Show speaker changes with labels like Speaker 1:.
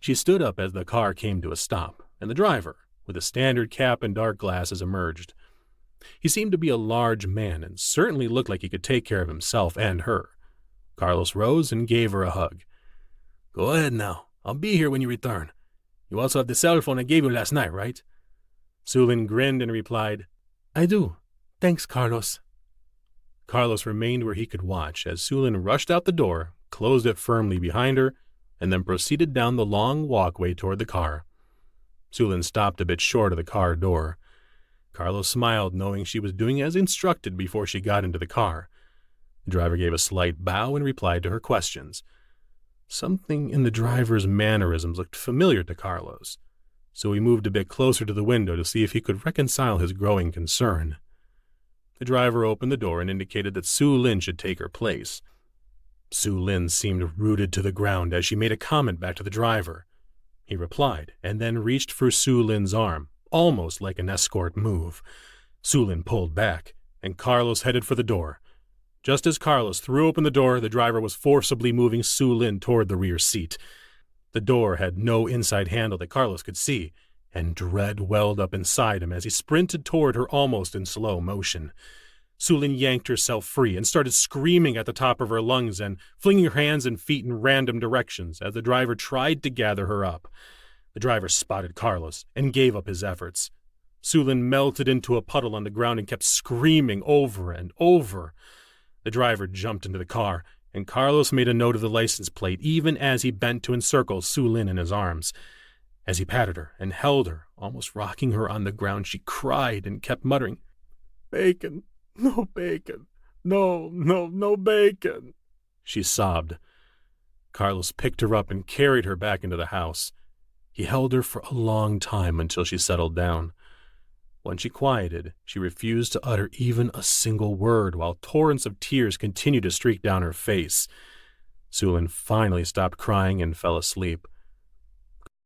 Speaker 1: She stood up as the car came to a stop, and the driver, with a standard cap and dark glasses, emerged. He seemed to be a large man and certainly looked like he could take care of himself and her. Carlos rose and gave her a hug. "Go ahead now. I'll be here when you return. You also have the cell phone I gave you last night, right?" Su Lin grinned and replied, "I do. Thanks, Carlos." Carlos remained where he could watch as Su Lin rushed out the door, closed it firmly behind her, and then proceeded down the long walkway toward the car. Su Lin stopped a bit short of the car door. Carlos smiled, knowing she was doing as instructed before she got into the car. The driver gave a slight bow and replied to her questions. Something in the driver's mannerisms looked familiar to Carlos, so he moved a bit closer to the window to see if he could reconcile his growing concern. The driver opened the door and indicated that Su Lin should take her place. Su Lin seemed rooted to the ground as she made a comment back to the driver. He replied, and then reached for Su Lin's arm, almost like an escort move. Su Lin pulled back, and Carlos headed for the door. Just as Carlos threw open the door, the driver was forcibly moving Su Lin toward the rear seat. The door had no inside handle that Carlos could see, and dread welled up inside him as he sprinted toward her almost in slow motion. Su Lin yanked herself free and started screaming at the top of her lungs and flinging her hands and feet in random directions as the driver tried to gather her up. The driver spotted Carlos and gave up his efforts. Su Lin melted into a puddle on the ground and kept screaming over and over. The driver jumped into the car, and Carlos made a note of the license plate even as he bent to encircle Su Lin in his arms. As he patted her and held her, almost rocking her on the ground, she cried and kept muttering, "Bacon, no bacon, no bacon," she sobbed. Carlos picked her up and carried her back into the house. He held her for a long time until she settled down. When she quieted, she refused to utter even a single word while torrents of tears continued to streak down her face. Su Lin finally stopped crying and fell asleep.